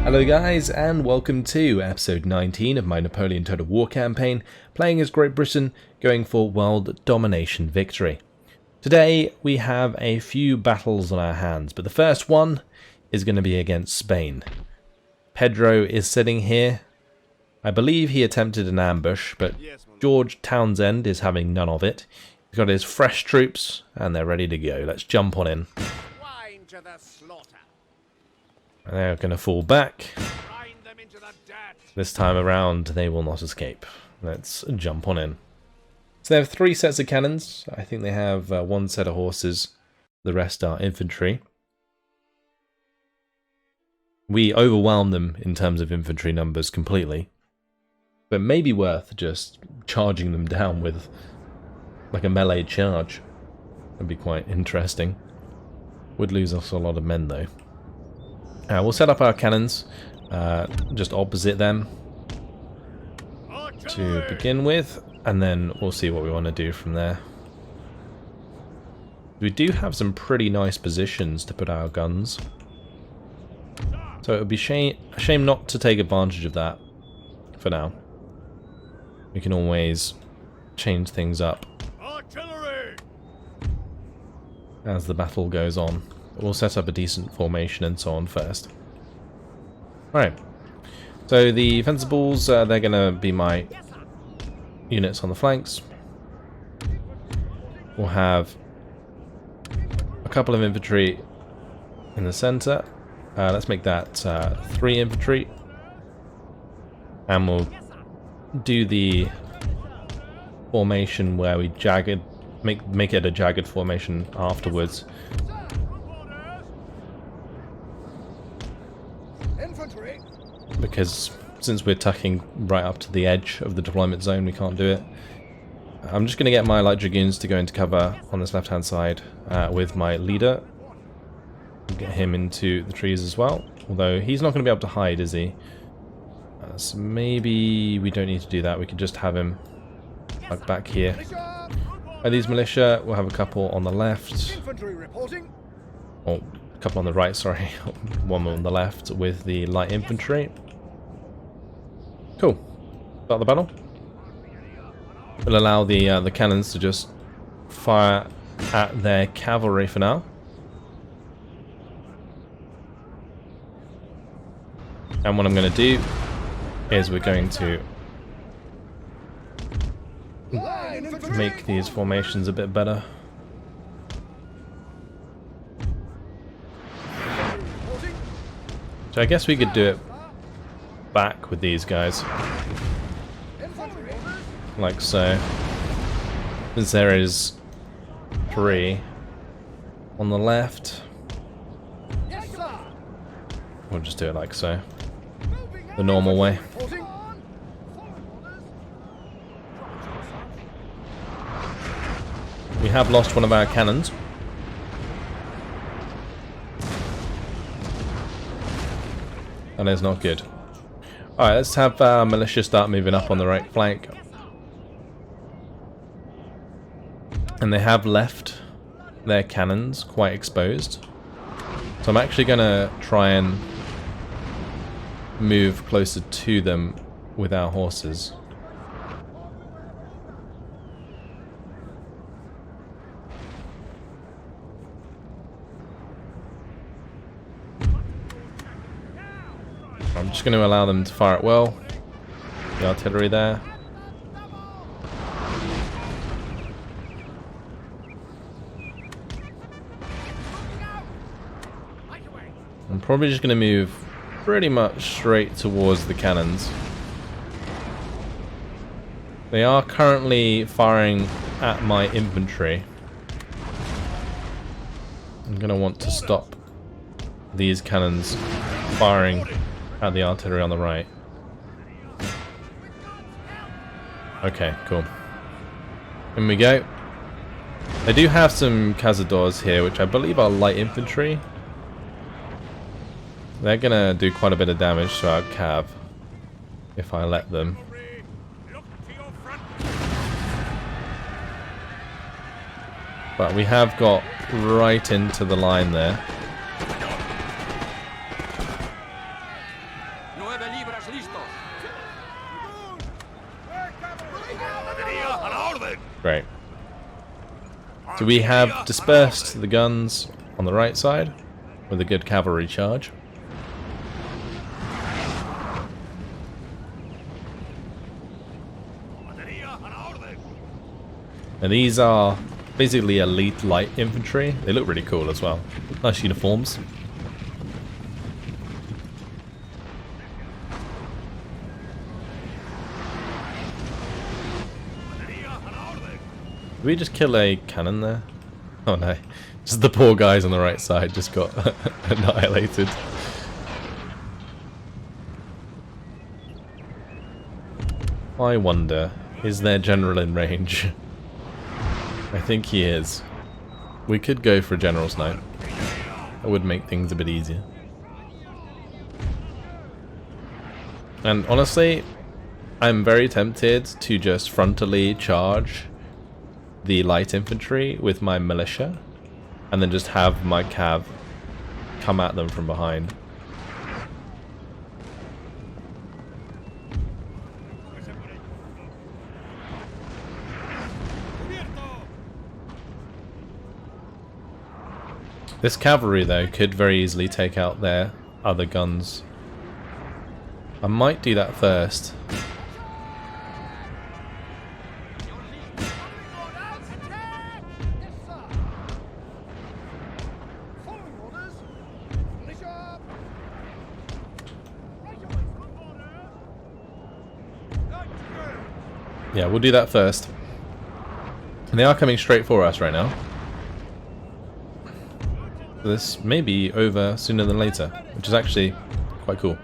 Hello guys, and welcome to episode 19 of my Napoleon Total War campaign, playing as Great Britain, going for world domination victory. Today we have a few battles on our hands, but the first one is going to be against Spain. Pedro is sitting here. I believe he attempted an ambush, but George Townsend is having none of it. He's got his fresh troops, and they're ready to go. Let's jump on in. And they're going to fall back. This time around, they will not escape. Let's jump on in. So they have 3 sets of cannons. I think they have 1 set of horses. The rest are infantry. We overwhelm them in terms of infantry numbers completely. But it may be worth just charging them down with like a melee charge. That'd be quite interesting. Would lose us a lot of men though. We'll set up our cannons just opposite them to begin with, and then we'll see what we want to do from there. We do have some pretty nice positions to put our guns, so it would be a shame not to take advantage of that for now. We can always change things up as the battle goes on. We'll set up a decent formation and so on first. Alright, so the Fencibles, they're going to be my units on the flanks. We'll have a couple of infantry in the centre. Let's make that 3 infantry. And we'll do the formation where we make it a jagged formation afterwards. Because since we're tucking right up to the edge of the deployment zone, we can't do it. I'm just going to get my light dragoons to go into cover on this left hand side with my leader. Get him into the trees as well, although he's not going to be able to hide, is he? So maybe we don't need to do that, we could just have him like back here. These militia, we'll have a couple on the left. Oh, a couple on the right, sorry. One on the left with the light infantry. Cool. Start the battle. We'll allow the cannons to just fire at their cavalry for now. And what I'm going to do is we're going to make these formations a bit better. So I guess we could do it back with these guys. Like so. Since there is 3 on the left. We'll just do it like so. The normal way. We have lost one of our cannons. That is not good. Alright, let's have militia start moving up on the right flank. And they have left their cannons quite exposed. So I'm actually going to try and move closer to them with our horses. I'm just going to allow them to fire it well. The artillery there. I'm probably just going to move pretty much straight towards the cannons. They are currently firing at my infantry. I'm going to want to stop these cannons firing at the artillery on the right. Okay, cool. In we go. They do have some cazadors here, which I believe are light infantry. They're gonna do quite a bit of damage to our cav if I let them. But we have got right into the line there. Great. So we have dispersed the guns on the right side with a good cavalry charge. And these are basically elite light infantry. They look really cool as well. Nice uniforms. Did we just kill a cannon there? Oh no. Just the poor guys on the right side just got annihilated. I wonder, is their general in range? I think he is. We could go for a general snipe. That would make things a bit easier. And honestly, I'm very tempted to just frontally charge the light infantry with my militia and then just have my cav come at them from behind. This cavalry, though, could very easily take out their other guns. I might do that first. Yeah, we'll do that first. And they are coming straight for us right now. This may be over sooner than later, which is actually quite cool.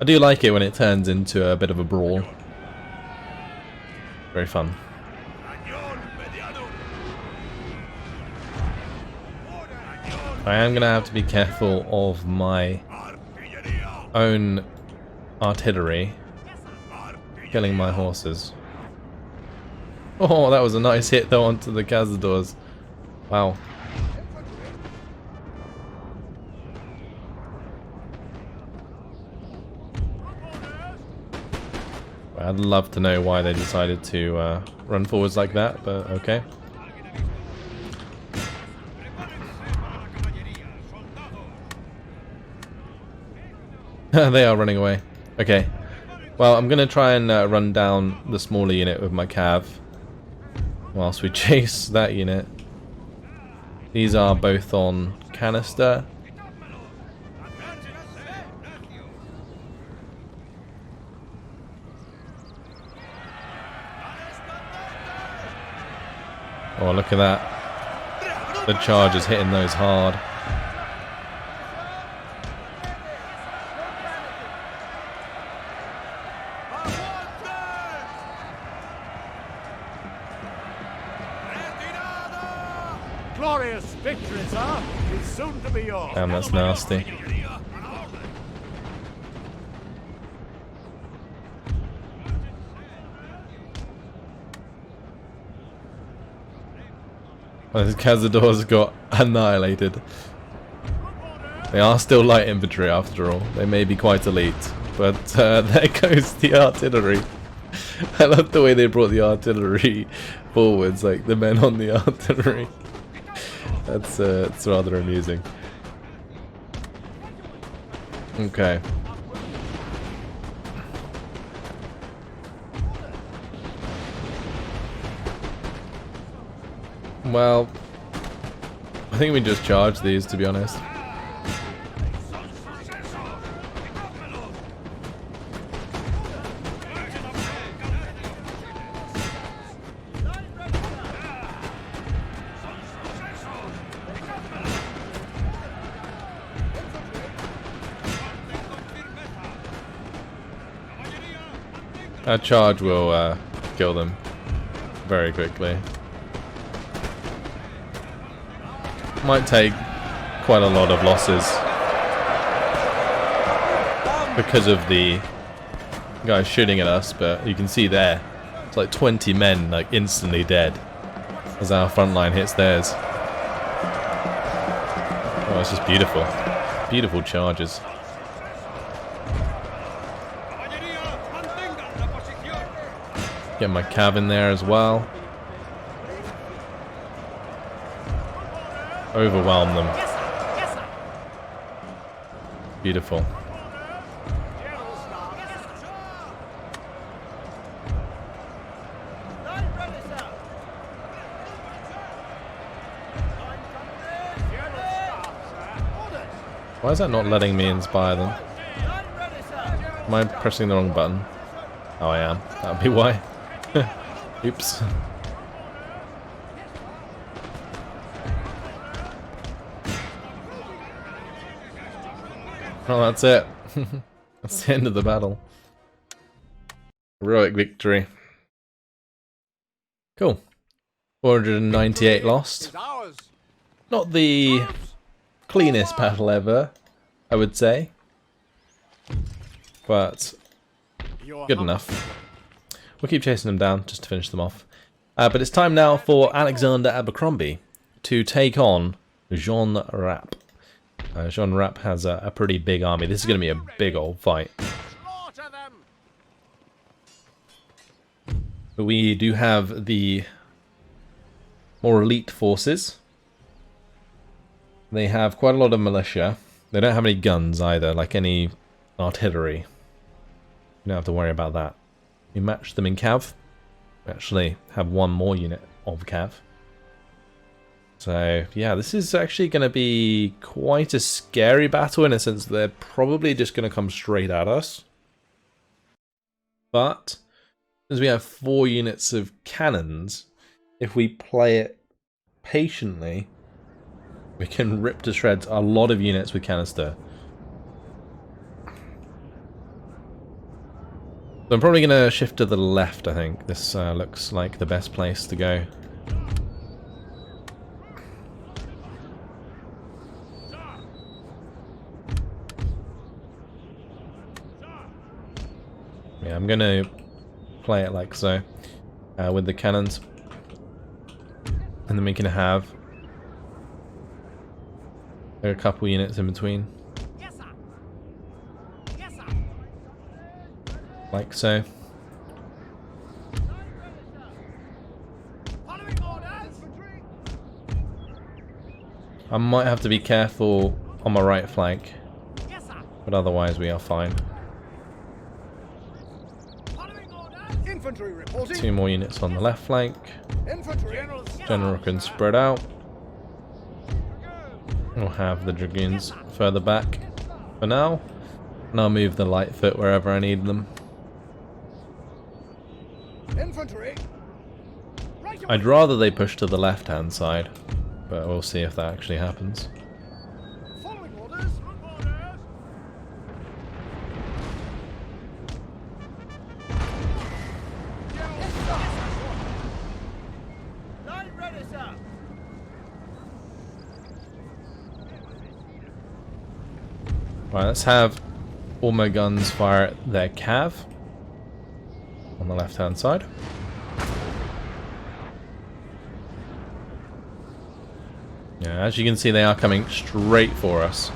I do like it when it turns into a bit of a brawl. Very fun. I am going to have to be careful of my own artillery killing my horses. Oh, that was a nice hit though onto the cazadors. Wow. I'd love to know why they decided to run forwards like that, but okay. They are running away. Okay. Well, I'm going to try and run down the smaller unit with my cav whilst we chase that unit. These are both on canister. Oh, look at that. The charge is hitting those hard. Glorious victory, sir. It's soon to be yours. Damn, that's nasty. Those cazadors got annihilated. They are still light infantry after all. They may be quite elite, but there goes the artillery. I love the way they brought the artillery forwards, like the men on the artillery. That's it's rather amusing. Okay. Well, I think we just charge these, to be honest. Our charge will kill them very quickly. Might take quite a lot of losses because of the guys shooting at us, but you can see there, it's like 20 men like instantly dead as our front line hits theirs. Oh, it's just beautiful. Beautiful charges. Get my cav in there as well. Overwhelm them. Beautiful. Why is that not letting me inspire them? Am I pressing the wrong button? Oh, I am. That would be why. Oops. Well, that's it. That's the end of the battle. Heroic victory. Cool. 498 lost. Not the cleanest battle ever, I would say. But good enough. We'll keep chasing them down just to finish them off. But it's time now for Alexander Abercrombie to take on Jean Rapp. Jean Rapp has a pretty big army. This is going to be a big old fight. But we do have the more elite forces. They have quite a lot of militia. They don't have any guns either, like any artillery. You don't have to worry about that. We match them in cav. We actually have one more unit of cav. So, yeah, this is actually going to be quite a scary battle in a sense that they're probably just going to come straight at us. But, as we have 4 units of cannons, if we play it patiently, we can rip to shreds a lot of units with canister. So I'm probably going to shift to the left, I think. This looks like the best place to go. Yeah, I'm going to play it like so, with the cannons. And then we can have a couple units in between. Like so. I might have to be careful on my right flank, but otherwise we are fine. 2 more units on the left flank. General can spread out. We'll have the dragoons further back for now, and I'll move the light foot wherever I need them. I'd rather they push to the left hand side, but we'll see if that actually happens. Right, let's have all my guns fire at their cav on the left hand side. Yeah, as you can see, they are coming straight for us.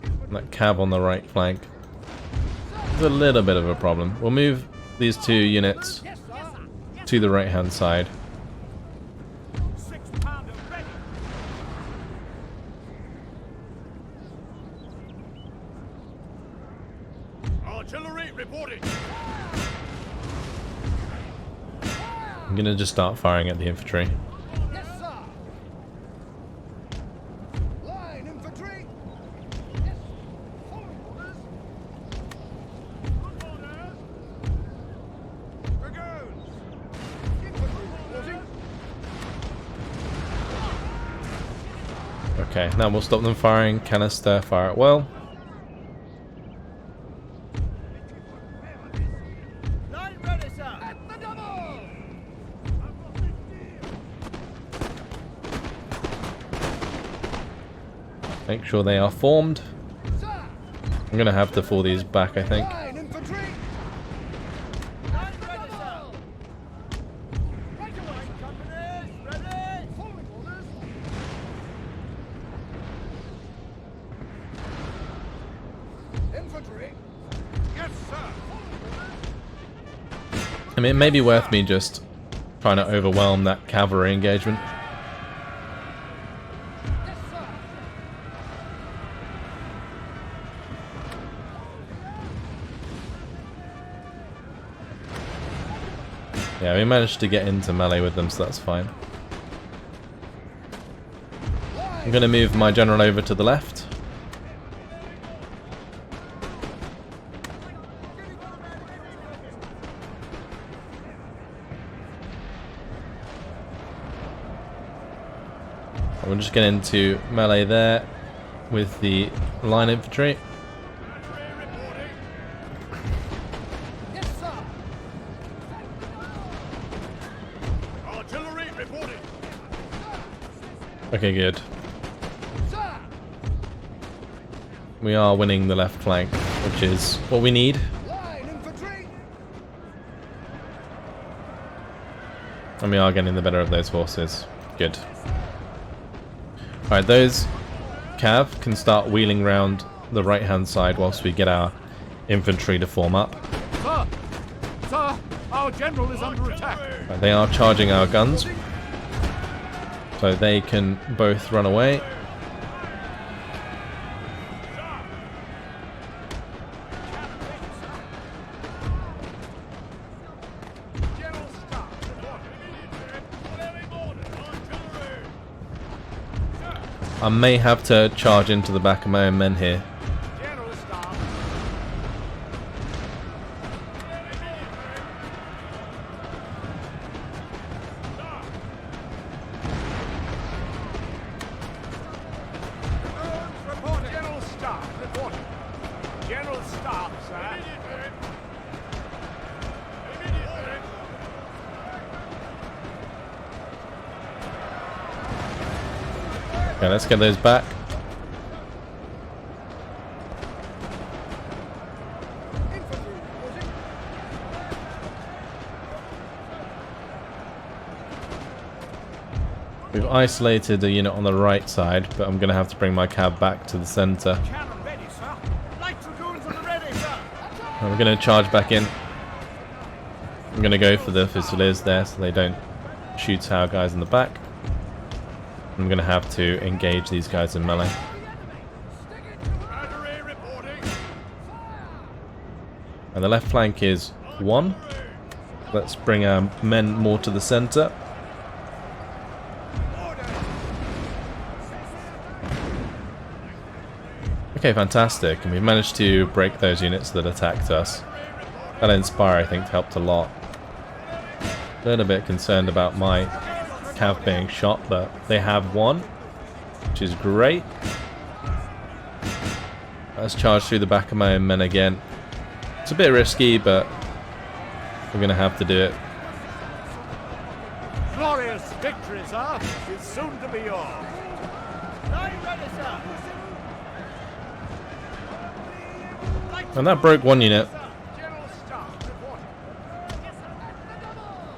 And that cav on the right flank is a little bit of a problem. We'll move these 2 units to the right hand side. Artillery reporting. I'm gonna just start firing at the infantry. Yes, sir. Line infantry. Yes. Following orders. Good orders. Dragoons. Infantry reporting. Okay, now we'll stop them firing. Canister, fire at will. Make sure they are formed. I'm going to have to fall these back, I think. Infantry. Yes, sir. I mean, it may be worth me just trying to overwhelm that cavalry engagement. Yeah, we managed to get into melee with them, so that's fine. I'm going to move my general over to the left. We'll just get into melee there with the line infantry. Artillery reporting. Okay, good. We are winning the left flank, which is what we need. And we are getting the better of those forces. Good. Alright, those cav can start wheeling round the right hand side whilst we get our infantry to form up. Sir! Sir! Our general is under attack! Right, they are charging our guns, so they can both run away. I may have to charge into the back of my own men here. Okay, let's get those back. We've isolated a unit on the right side, but I'm going to have to bring my cav back to the centre. We're going to charge back in. I'm going to go for the Fusiliers there so they don't shoot our guys in the back. I'm going to have to engage these guys in melee. And the left flank is 1. Let's bring our men more to the centre. Okay, fantastic. And we've managed to break those units that attacked us. That Inspire, I think, helped a lot. A little bit concerned about my cav being shot, but they have won, which is great. Let's charge through the back of my own men again. It's a bit risky, but we're going to have to do it. Glorious victory, sir, is soon to be yours. And that broke one unit.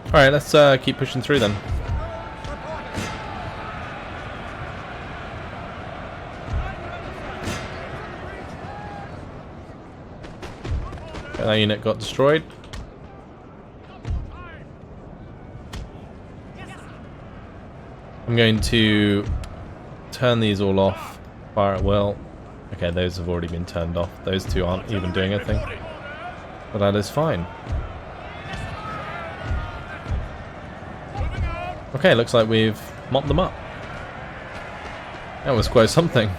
Alright, let's keep pushing through then. Okay, that unit got destroyed. I'm going to turn these all off. Fire at will. Okay, those have already been turned off. Those two aren't even doing anything. But that is fine. Okay, looks like we've mopped them up. That was quite something.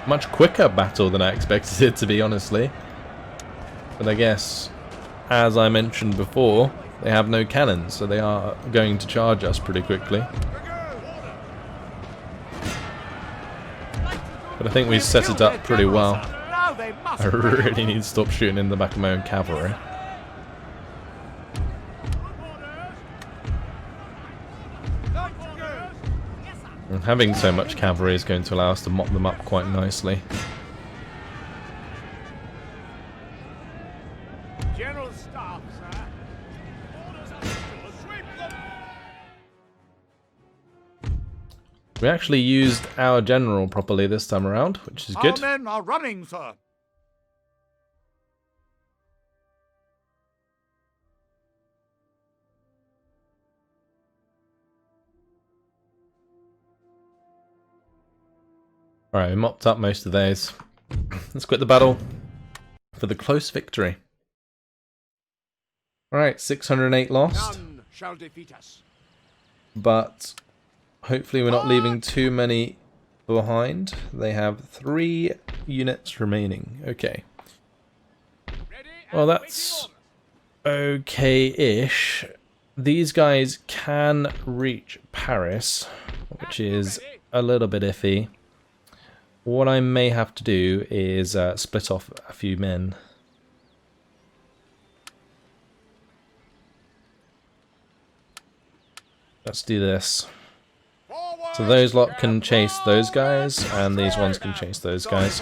Much quicker battle than I expected it to be, honestly. But I guess, as I mentioned before, they have no cannons, so they are going to charge us pretty quickly. But I think we set it up pretty well. I really need to stop shooting in the back of my own cavalry. And having so much cavalry is going to allow us to mop them up quite nicely. General Staff, sir. We actually used our general properly this time around, which is good. Our men are running, sir. Alright, we mopped up most of those. Let's quit the battle for the close victory. Alright, 608 lost. None shall defeat us. But hopefully we're not leaving too many behind. They have 3 units remaining. Okay. Well, that's okay-ish. These guys can reach Paris, which is a little bit iffy. What I may have to do is split off a few men. Let's do this. So those lot can chase those guys, and these ones can chase those guys.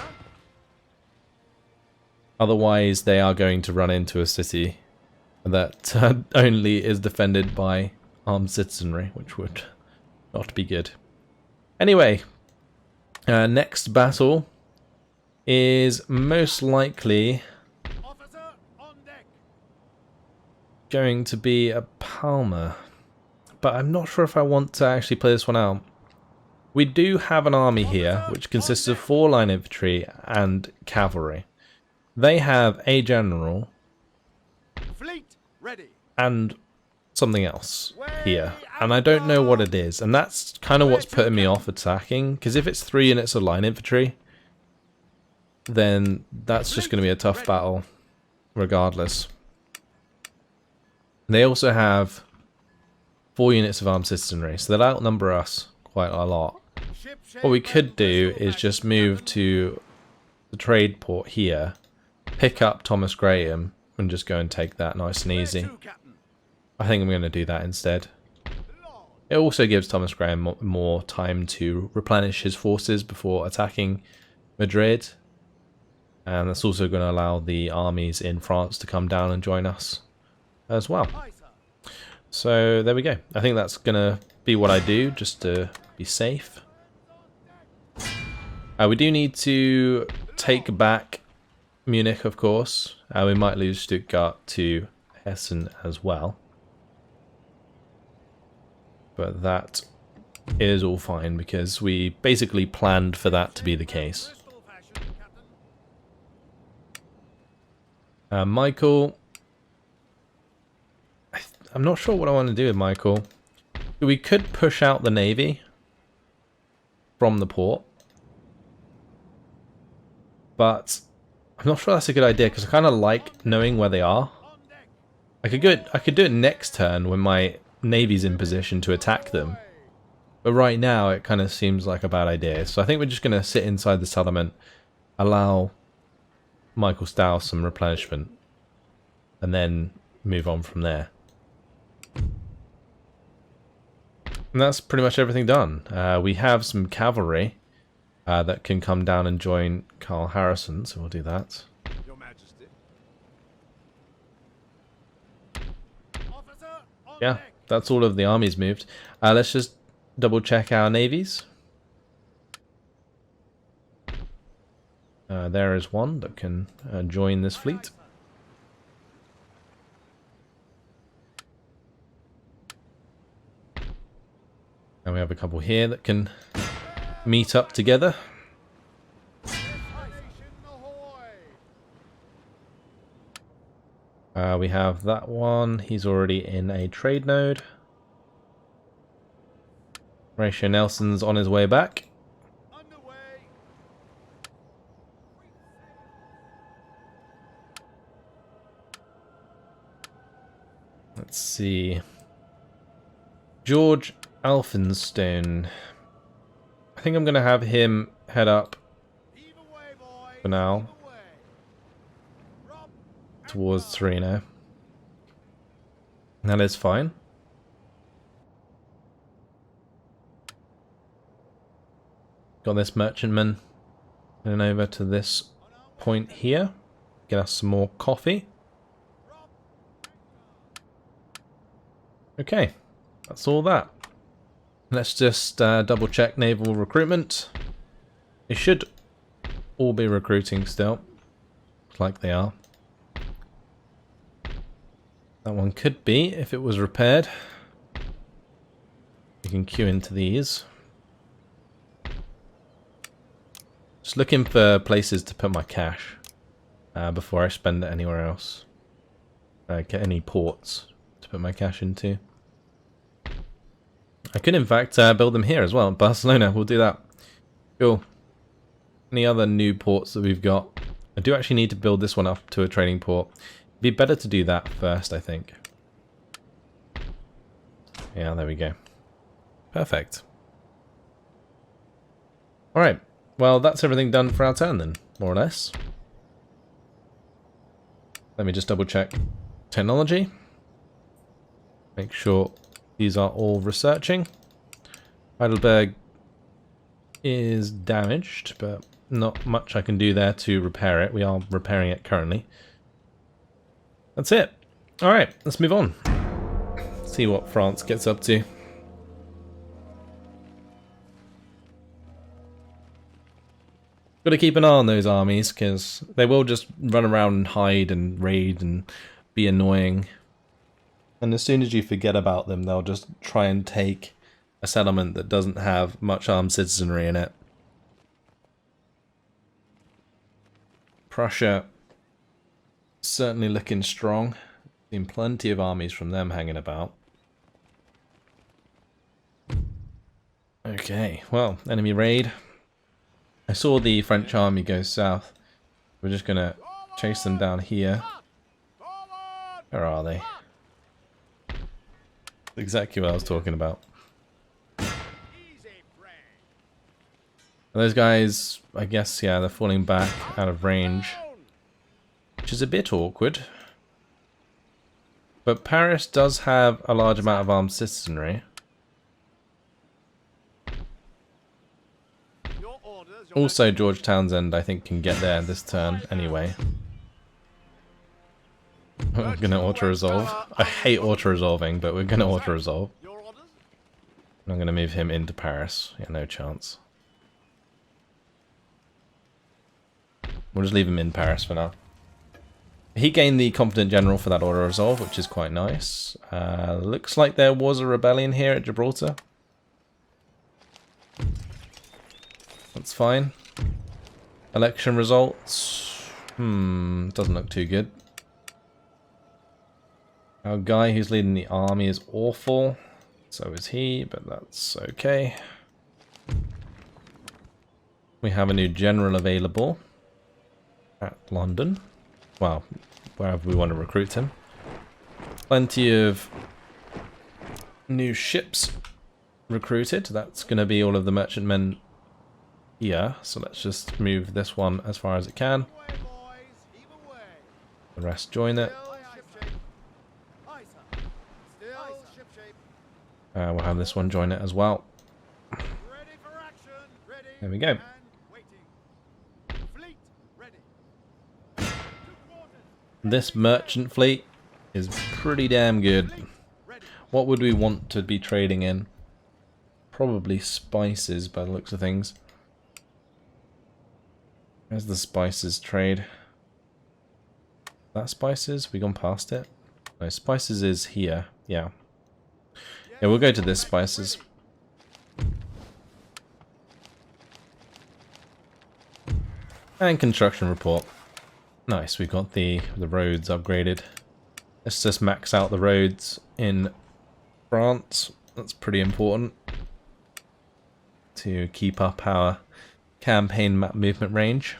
Otherwise, they are going to run into a city that only is defended by armed citizenry, which would not be good. Anyway, next battle is most likely going to be a Palmer. But I'm not sure if I want to actually play this one out. We do have an army here, which consists of 4 line infantry and cavalry. They have a general and something else here. And I don't know what it is. And that's kind of what's putting me off attacking. Because if it's 3 units of line infantry, then that's just going to be a tough battle regardless. They also have 4 units of armed citizenry, so they'll outnumber us quite a lot. What we could do is just move to the trade port here, pick up Thomas Graham, and just go and take that nice and easy. I think I'm going to do that instead. It also gives Thomas Graham more time to replenish his forces before attacking Madrid. And that's also going to allow the armies in France to come down and join us as well. So there we go. I think that's going to be what I do, just to be safe. We do need to take back Munich, of course. We might lose Stuttgart to Hessen as well. But that is all fine, because we basically planned for that to be the case. Michael... I'm not sure what I want to do with Michael. We could push out the navy from the port, but I'm not sure that's a good idea, because I kind of like knowing where they are. I could do it next turn when my navy's in position to attack them, but right now it kind of seems like a bad idea. So I think we're just going to sit inside the settlement, allow Michael Stow some replenishment, and then move on from there. And that's pretty much everything done. We have some cavalry that can come down and join Carl Harrison, so we'll do that. Your Majesty. Yeah, that's all of the armies moved. Let's just double check our navies. There is one that can join this fleet. And we have a couple here that can meet up together. We have that one. He's already in a trade node. Horatio Nelson's on his way back. Let's see. George Elphinstone. I think I'm going to have him head up for now towards Torino. That is fine. Got this merchantman heading over to this point here. Get us some more coffee. Okay, that's all that. Let's just double check naval recruitment. They should all be recruiting still, like they are. That one could be if it was repaired. You can queue into these. Just looking for places to put my cash before I spend it anywhere else. Get any ports to put my cash into. I could in fact build them here as well in Barcelona. We'll do that. Cool. Any other new ports that we've got? I do actually need to build this one up to a trading port. It'd be better to do that first, I think. Yeah, there we go. Perfect. Alright, well that's everything done for our turn then, more or less. Let me just double check technology. Make sure these are all researching. Heidelberg is damaged, but not much I can do there to repair it. We are repairing it currently. That's it. Alright, let's move on. See what France gets up to. Got to keep an eye on those armies, because they will just run around and hide and raid and be annoying. And as soon as you forget about them, they'll just try and take a settlement that doesn't have much armed citizenry in it. Prussia, certainly looking strong. Seen plenty of armies from them hanging about. Okay, well, enemy raid. I saw the French army go south. We're just going to chase them down here. Where are they? Exactly what I was talking about. Those guys, I guess, yeah, they're falling back out of range. Which is a bit awkward. But Paris does have a large amount of armed citizenry. Also, George Townsend, I think, can get there this turn anyway. We're going to auto-resolve. I hate auto-resolving, but we're going to auto-resolve. I'm going to move him into Paris. Yeah, no chance. We'll just leave him in Paris for now. He gained the Confident General for that auto-resolve, which is quite nice. Looks like there was a rebellion here at Gibraltar. That's fine. Election results. Doesn't look too good. Our guy who's leading the army is awful. So is he, but that's okay. We have a new general available at London. Well, wherever we want to recruit him. Plenty of new ships recruited. That's going to be all of the merchantmen here. So let's just move this one as far as it can. The rest join it. We'll have this one join it as well. There we go. This merchant fleet is pretty damn good. What would we want to be trading in? Probably spices by the looks of things. Where's the spices trade? That spices? We gone past it? No, spices is here. Yeah. Yeah, we'll go to this spices. And construction report. Nice, we got the roads upgraded. Let's just max out the roads in France. That's pretty important to keep up our campaign map movement range.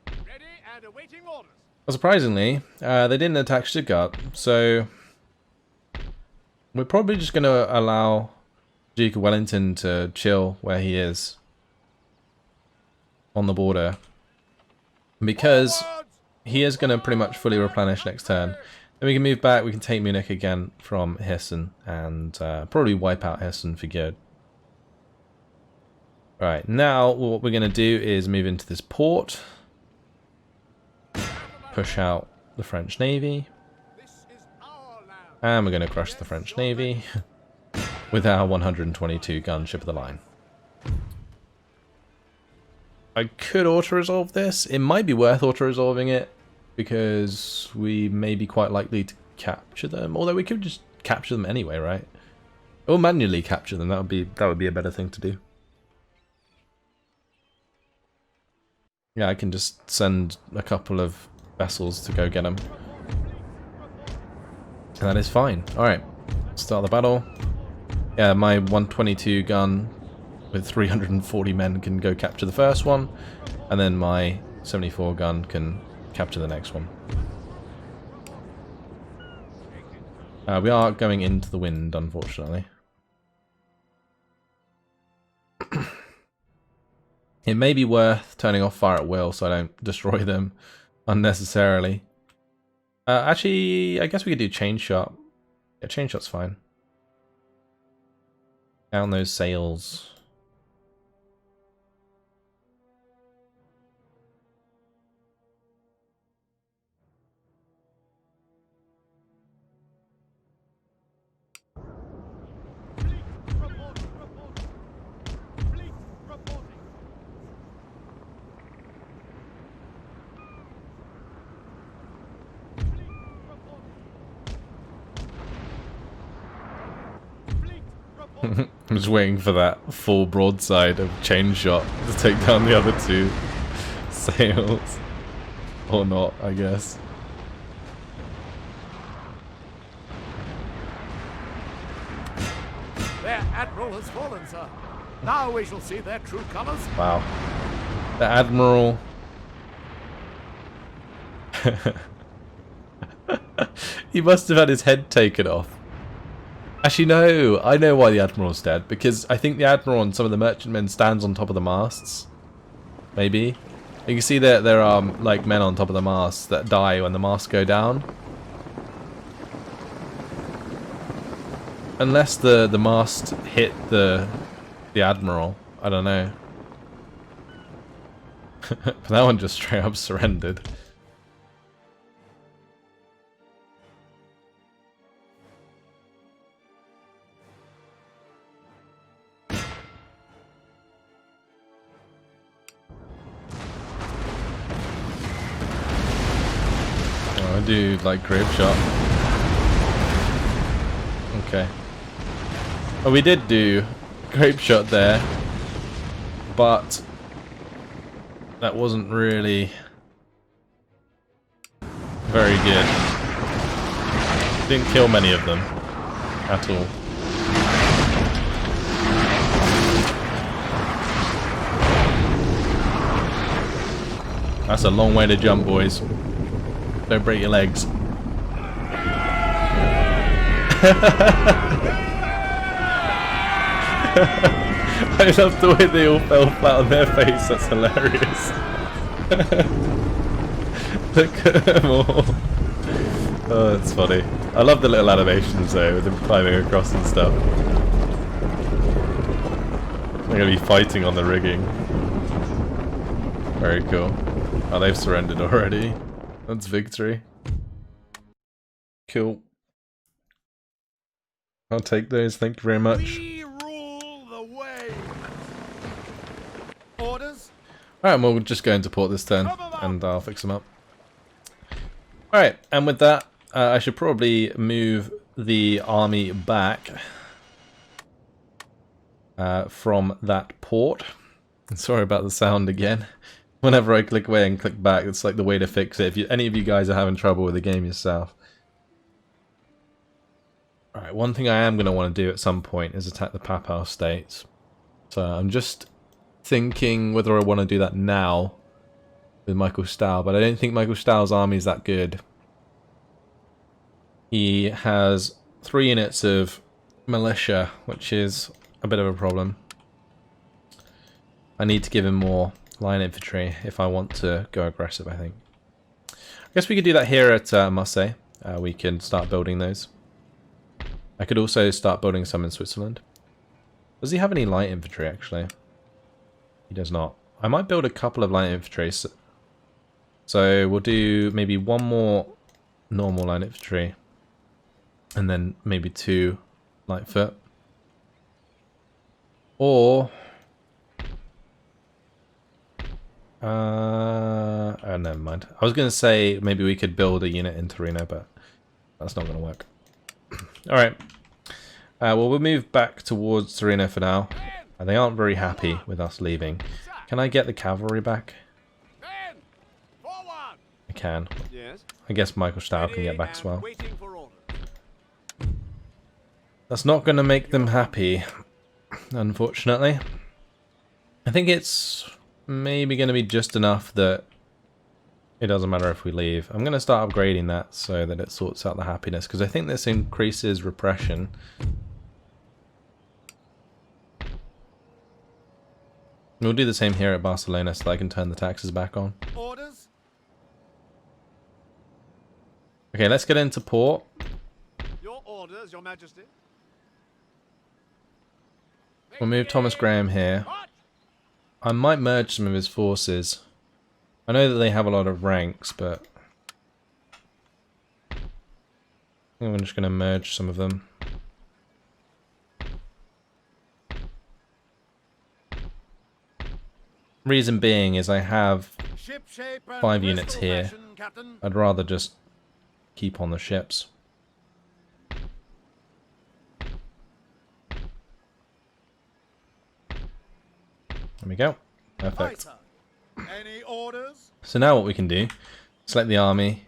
Ready and awaiting orders. Well, surprisingly, they didn't attack Stuttgart, so we're probably just going to allow Duke of Wellington to chill where he is on the border, because he is going to pretty much fully replenish next turn. Then we can move back, we can take Munich again from Hessen, and probably wipe out Hessen for good. Alright, now what we're going to do is move into this port, push out the French Navy. This is And we're going to crush the French Navy with our 122 gun ship of the line. I could auto-resolve this. It might be worth auto-resolving it because we may be quite likely to capture them. Although we could just capture them anyway, right? Or manually capture them. That would be a better thing to do. Yeah, I can just send a couple of vessels to go get them. And that is fine. Alright, start the battle. Yeah, my 122 gun with 340 men can go capture the first one, and then my 74 gun can capture the next one. We are going into the wind, unfortunately. It may be worth turning off fire at will so I don't destroy them unnecessarily. Actually, I guess we could do chain shot. Yeah, chain shot's fine. Down those sails. I'm just waiting for that full broadside of chain shot to take down the other two sails. Or not, I guess. Their admiral has fallen, sir. Now we shall see their true colours. Wow. The admiral... He must have had his head taken off. Actually, no. I know why the admiral's dead. Because I think the admiral and some of the merchantmen stands on top of the masts. Maybe. You can see that there are like men on top of the masts that die when the masts go down. Unless the mast hit the admiral. I don't know. But that one just straight up surrendered. I do like grape shot. Okay. Well, we did do grape shot there, but that wasn't really very good. Didn't kill many of them at all. That's a long way to jump, boys. Don't break your legs. I love the way they all fell flat on their face. That's hilarious. Look at them all. Oh, that's funny. I love the little animations though, with them climbing across and stuff. They're gonna be fighting on the rigging. Very cool. Oh, they've surrendered already. That's victory. Cool. I'll take those, thank you very much. We rule the waves. Orders? Alright, we'll just go into port this turn, and I'll fix them up. Alright, and with that, I should probably move the army back from that port. Sorry about the sound again. Whenever I click away and click back, it's like the way to fix it. If any of you guys are having trouble with the game yourself. Alright, one thing I am going to want to do at some point is attack the Papal States. So I'm just thinking whether I want to do that now with Michael Stahl, but I don't think Michael Stahl's army is that good. He has 3 units of militia, which is a bit of a problem. I need to give him more line infantry if I want to go aggressive, I think. I guess we could do that here at Marseille. We can start building those. I could also start building some in Switzerland. Does he have any light infantry, actually? He does not. I might build a couple of light infantry. So we'll do maybe one more normal line infantry. And then maybe 2 light foot. Or... oh, never mind. I was going to say maybe we could build a unit in Torino, but that's not going to work. Alright. Well, we'll move back towards Torino for now. They aren't very happy with us leaving. Can I get the cavalry back? I can. I guess Michael Stahl can get back as well. That's not going to make them happy, unfortunately. I think it's maybe going to be just enough that it doesn't matter if we leave. I'm going to start upgrading that so that it sorts out the happiness, because I think this increases repression. We'll do the same here at Barcelona so that I can turn the taxes back on. Orders? Okay, let's get into port. Your orders, Your Majesty. We'll move Thomas Graham here. I might merge some of his forces. I know that they have a lot of ranks, but I think I'm just going to merge some of them. Reason being is I have 5 units here. I'd rather just keep on the ships. There we go. Perfect. Any orders? So now what we can do, select the army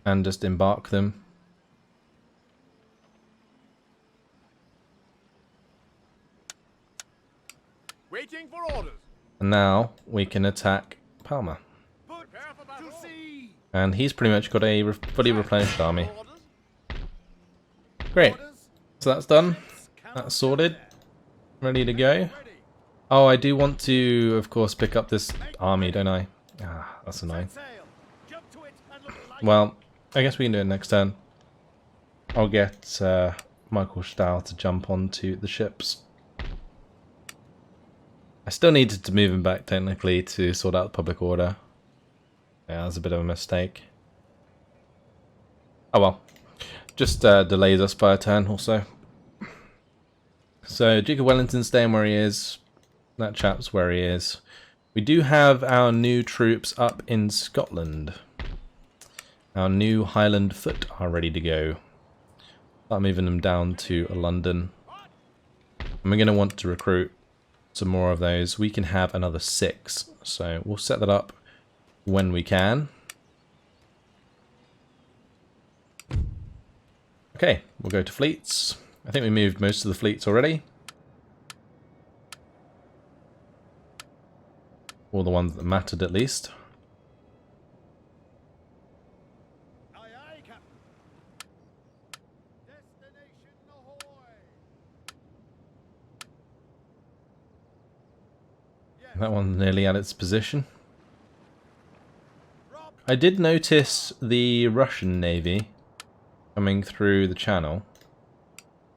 and just embark them. Waiting for orders. And now we can attack Palma. And he's pretty much got a fully replenished army. Great. So that's done. That's sorted. Ready to go. Oh, I do want to, of course, pick up this army, don't I? Ah, that's annoying. Well, I guess we can do it next turn. I'll get Michael Stahl to jump onto the ships. I still needed to move him back, technically, to sort out the public order. Yeah, that was a bit of a mistake. Oh well. Just delays us by a turn also. So, Duke of Wellington's staying where he is. That chap's where he is. We do have our new troops up in Scotland. Our new Highland Foot are ready to go. Start moving them down to London. And we're going to want to recruit some more of those. We can have another 6. So we'll set that up when we can. Okay, we'll go to fleets. I think we moved most of the fleets already. Or the ones that mattered at least. Aye, aye, Captain. Destination ahoy. Yes. That one's nearly at its position. I did notice the Russian Navy coming through the channel.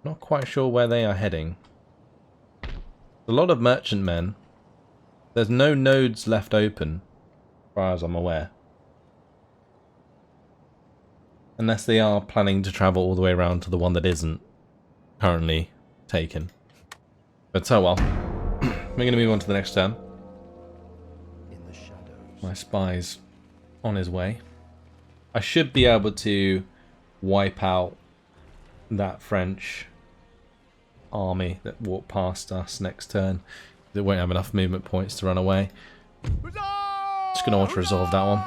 Not quite sure where they are heading. A lot of merchantmen. There's no nodes left open, as far as I'm aware. Unless they are planning to travel all the way around to the one that isn't currently taken. But oh well. We're going to move on to the next turn. In the shadows. My spy's on his way. I should be able to wipe out that French army that walked past us next turn. They won't have enough movement points to run away. Just going to auto-resolve that one.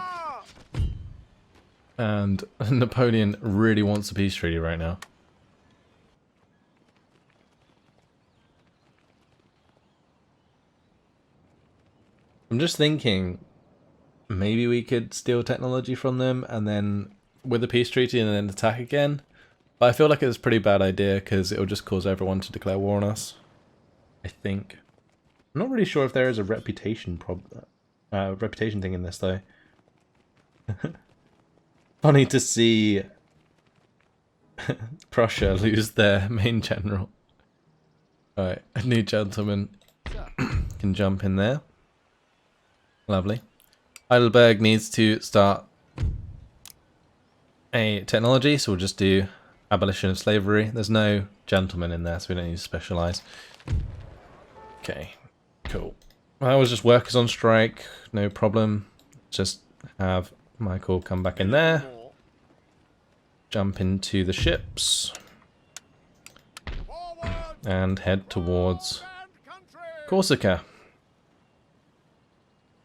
And Napoleon really wants a peace treaty right now. I'm just thinking, maybe we could steal technology from them and then with a peace treaty and then attack again. But I feel like it's a pretty bad idea because it will just cause everyone to declare war on us. I think. I'm not really sure if there is a reputation reputation thing in this though. Funny to see Prussia lose their main general. Alright, a new gentleman can jump in there. Lovely. Heidelberg needs to start a technology, so we'll just do abolition of slavery. There's no gentleman in there, so we don't need to specialise. Okay, cool. I was just workers on strike, no problem. Just have Michael come back in there. Jump into the ships. And head towards Corsica.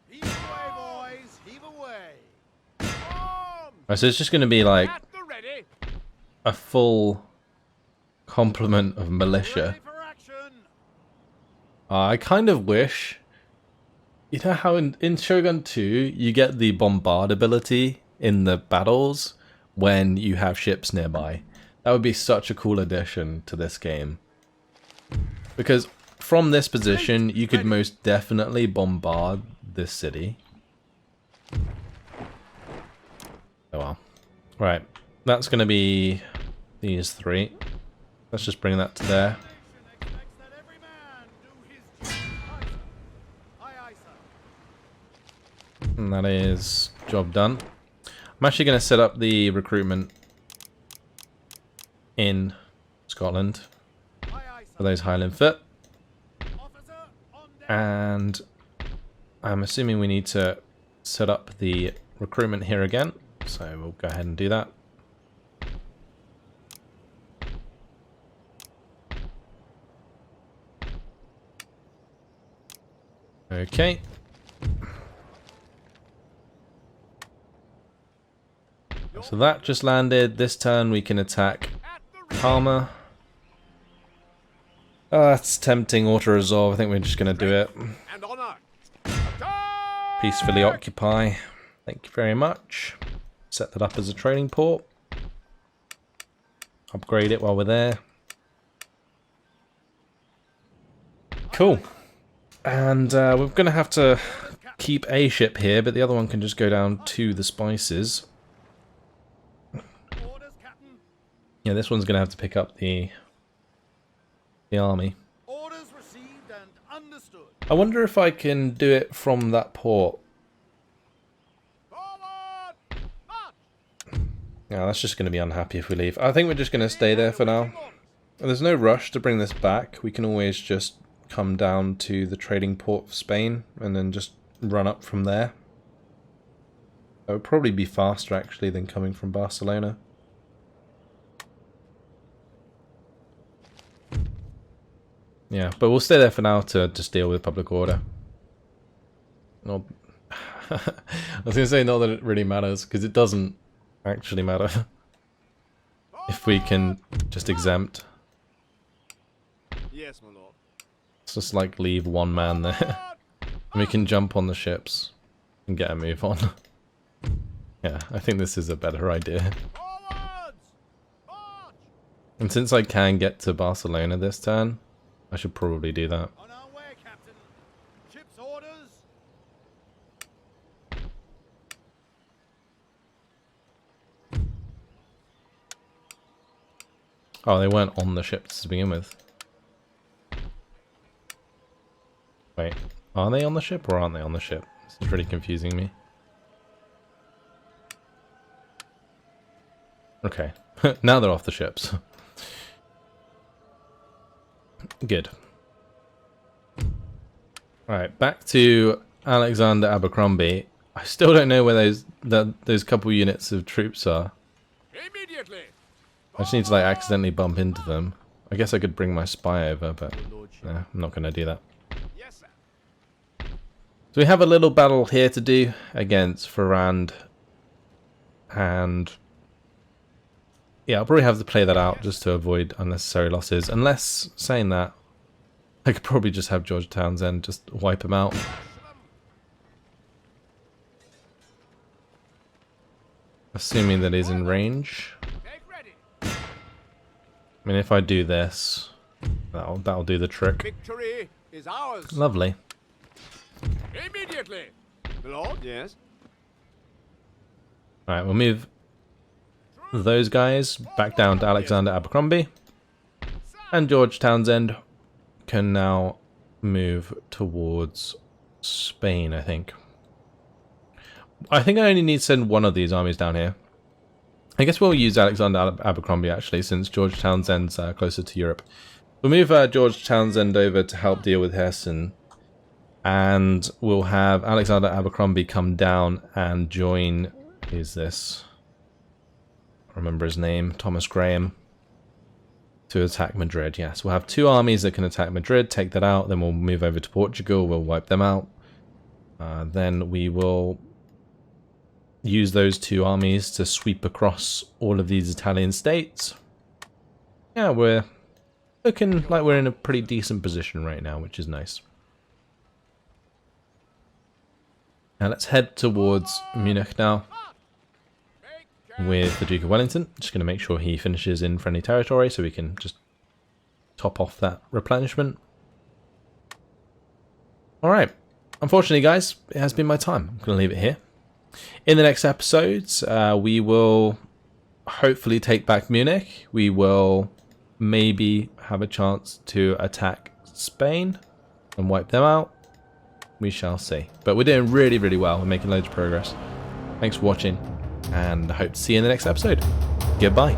Heave away, boys, heave away. Right, so it's just going to be like At the ready. a full complement of militia. Ready for action. I kind of wish, you know how in Shogun 2 you get the bombard ability in the battles when you have ships nearby. That would be such a cool addition to this game. Because from this position you could most definitely bombard this city. Oh well. Right, that's going to be these three. Let's just bring that to there. Expects that every man do his duty. Aye, aye, sir. And that is job done. I'm actually going to set up the recruitment in Scotland Aye, aye, for sir. those Highland foot. Officer, on deck. And I'm assuming we need to set up the recruitment here again. So we'll go ahead and do that. Okay. So that just landed. This turn we can attack At the ready. Palmer. Oh, that's tempting auto-resolve. I think we're just going to do it. And honor. Attack! Peacefully occupy. Thank you very much. Set that up as a training port. Upgrade it while we're there. Cool. And we're going to have to keep a ship here, but the other one can just go down to the spices. Orders, Captain. Yeah, this one's going to have to pick up the army. Orders received and understood. I wonder if I can do it from that port. Forward! March! Yeah, that's just going to be unhappy if we leave. I think we're just going to stay there for now. There's no rush to bring this back. We can always just come down to the trading port of Spain and then just run up from there. That would probably be faster actually than coming from Barcelona. Yeah, but we'll stay there for now to just deal with public order. No, I was going to say not that it really matters, because it doesn't actually matter. If we can just exempt. Yes, my lord. Let's just like leave one man there. And we can jump on the ships and get a move on. Yeah, I think this is a better idea. Forwards! March! And since I can get to Barcelona this turn, I should probably do that. On our way, Captain. Ship's orders. Oh, they weren't on the ships to begin with. Wait, are they on the ship or aren't they on the ship? This is really confusing me. Okay, now they're off the ships. Good. Alright, back to Alexander Abercrombie. I still don't know where those couple units of troops are. Immediately. I just need to like accidentally bump into them. I guess I could bring my spy over, but Lordship. nah, I'm not going to do that. Yes, sir. So we have a little battle here to do against Ferrand. And yeah, I'll probably have to play that out just to avoid unnecessary losses. Unless, saying that, I could probably just have George Townsend just wipe him out. Assuming that he's in range. Take ready. I mean, if I do this, that'll do the trick. Victory is ours. Lovely. Immediately. My lord? Yes. Alright, we'll move those guys back down to Alexander Abercrombie. And George Townsend can now move towards Spain, I think. I think I only need to send one of these armies down here. I guess we'll use Alexander Abercrombie, actually, since George Townsend's closer to Europe. We'll move George Townsend over to help deal with Hessen. And we'll have Alexander Abercrombie come down and join... Who's this? I remember his name. Thomas Graham. To attack Madrid, yes. We'll have 2 armies that can attack Madrid, take that out. Then we'll move over to Portugal. We'll wipe them out. Then we will use those 2 armies to sweep across all of these Italian states. Yeah, we're looking like we're in a pretty decent position right now, which is nice. Now let's head towards Munich now with the Duke of Wellington. Just going to make sure he finishes in friendly territory so we can just top off that replenishment. Alright, unfortunately guys, it has been my time. I'm going to leave it here. In the next episodes, we will hopefully take back Munich. We will maybe have a chance to attack Spain and wipe them out. We shall see. But we're doing really, really well. We're making loads of progress. Thanks for watching, and I hope to see you in the next episode. Goodbye.